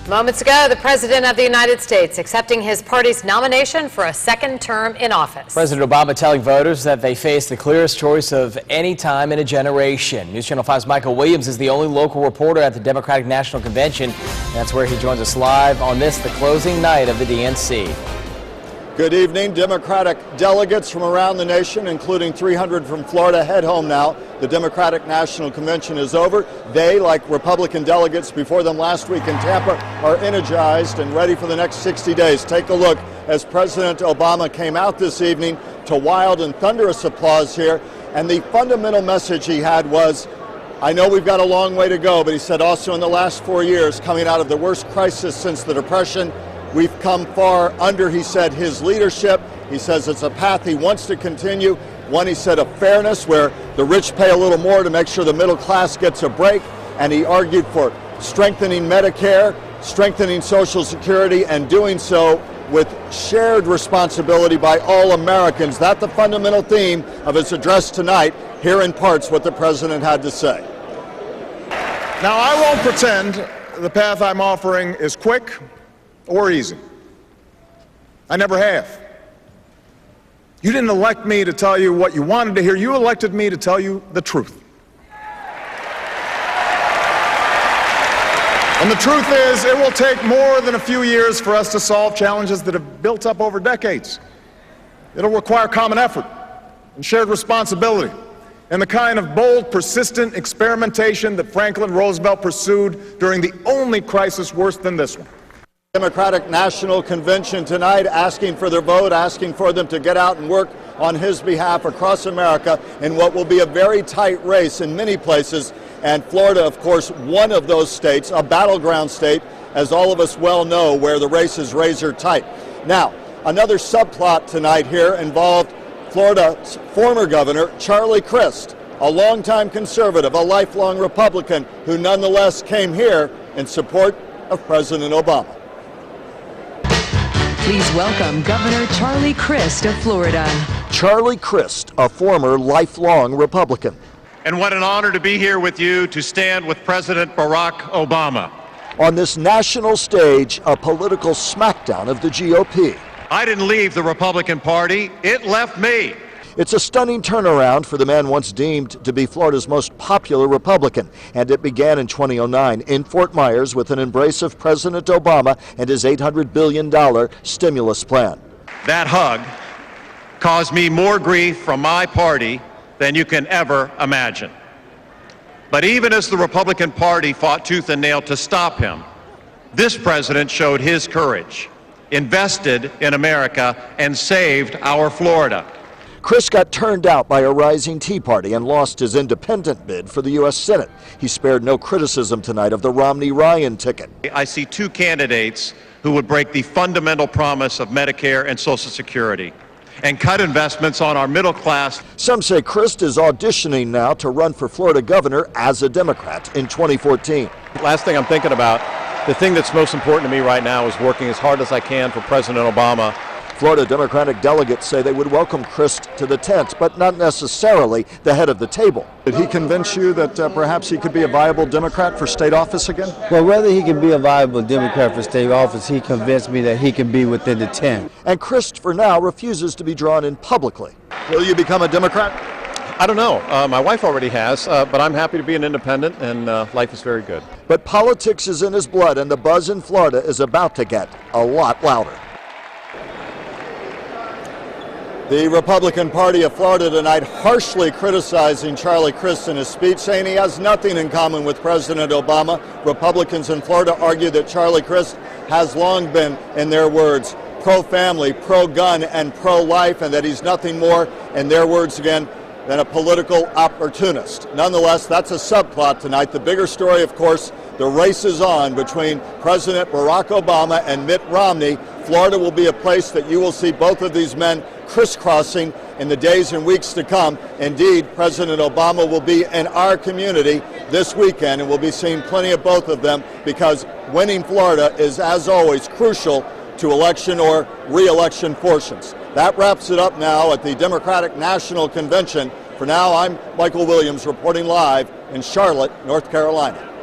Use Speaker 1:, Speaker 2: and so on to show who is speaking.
Speaker 1: Moments ago, the President of the United States accepting his party's nomination for a second term in office.
Speaker 2: President Obama telling voters that they face the clearest choice of any time in a generation. News Channel 5's Michael Williams is the only local reporter at the Democratic National Convention. That's where he joins us live on this, the closing night of the DNC.
Speaker 3: Good evening. Democratic delegates from around the nation, including 300 from Florida, head home now. The Democratic National Convention is over. They, like Republican delegates before them last week in Tampa, are energized and ready for the next 60 days. Take a look as President Obama came out this evening to wild and thunderous applause here. And the fundamental message he had was, I know we've got a long way to go, but he said also in the last 4 years, coming out of the worst crisis since the Depression, we've come far under, he said, his leadership. He says it's a path he wants to continue. One, he said, of fairness, where the rich pay a little more to make sure the middle class gets a break. And he argued for strengthening Medicare, strengthening Social Security, and doing so with shared responsibility by all Americans. That's the fundamental theme of his address tonight. Here in parts what the president had to say.
Speaker 4: Now, I won't pretend the path I'm offering is quick or easy. I never have. You didn't elect me to tell you what you wanted to hear. You elected me to tell you the truth. And the truth is, it will take more than a few years for us to solve challenges that have built up over decades. It'll require common effort and shared responsibility and the kind of bold, persistent experimentation that Franklin Roosevelt pursued during the only crisis worse than this one.
Speaker 3: Democratic National Convention tonight asking for their vote, asking for them to get out and work on his behalf across America in what will be a very tight race in many places. And Florida, of course, one of those states, a battleground state, as all of us well know, where the race is razor tight. Now, another subplot tonight here involved Florida's former governor, Charlie Crist, a longtime conservative, a lifelong Republican, who nonetheless came here in support of President Obama.
Speaker 5: Please welcome Governor Charlie Crist of Florida.
Speaker 3: Charlie Crist, a former lifelong Republican.
Speaker 6: And what an honor to be here with you to stand with President Barack Obama.
Speaker 3: On this national stage, a political smackdown of the GOP.
Speaker 6: I didn't leave the Republican Party, it left me.
Speaker 3: It's a stunning turnaround for the man once deemed to be Florida's most popular Republican, and it began in 2009 in Fort Myers with an embrace of President Obama and his $800 billion stimulus plan.
Speaker 6: That hug caused me more grief from my party than you can ever imagine. But even as the Republican Party fought tooth and nail to stop him, this president showed his courage, invested in America, and saved our Florida.
Speaker 3: Crist got turned out by a rising Tea Party and lost his independent bid for the U.S. Senate. He spared no criticism tonight of the Romney-Ryan ticket.
Speaker 6: I see two candidates who would break the fundamental promise of Medicare and Social Security and cut investments on our middle class.
Speaker 3: Some say Crist is auditioning now to run for Florida governor as a Democrat in 2014.
Speaker 7: Last thing I'm thinking about, the thing that's most important to me right now is working as hard as I can for President Obama.
Speaker 3: Florida Democratic delegates say they would welcome Crist to the tent, but not necessarily the head of the table.
Speaker 8: Did he convince you that perhaps he could be a viable Democrat for state office again?
Speaker 9: Well, whether he can be a viable Democrat for state office, he convinced me that he can be within the tent.
Speaker 3: And Crist, for now, refuses to be drawn in publicly. Will you become a Democrat?
Speaker 7: I don't know. My wife already has, but I'm happy to be an independent, and life is very good.
Speaker 3: But politics is in his blood, and the buzz in Florida is about to get a lot louder. The Republican Party of Florida tonight harshly criticizing Charlie Crist in his speech, saying he has nothing in common with President Obama. Republicans in Florida argue that Charlie Crist has long been, in their words, pro-family, pro-gun, and pro-life, and that he's nothing more, in their words again, than a political opportunist. Nonetheless, that's a subplot tonight. The bigger story, of course, the race is on between President Barack Obama and Mitt Romney. Florida will be a place that you will see both of these men crisscrossing in the days and weeks to come. Indeed, President Obama will be in our community this weekend, and we'll be seeing plenty of both of them because winning Florida is, as always, crucial to election or re-election portions. That wraps it up now at the Democratic National Convention. For now, I'm Michael Williams reporting live in Charlotte, North Carolina.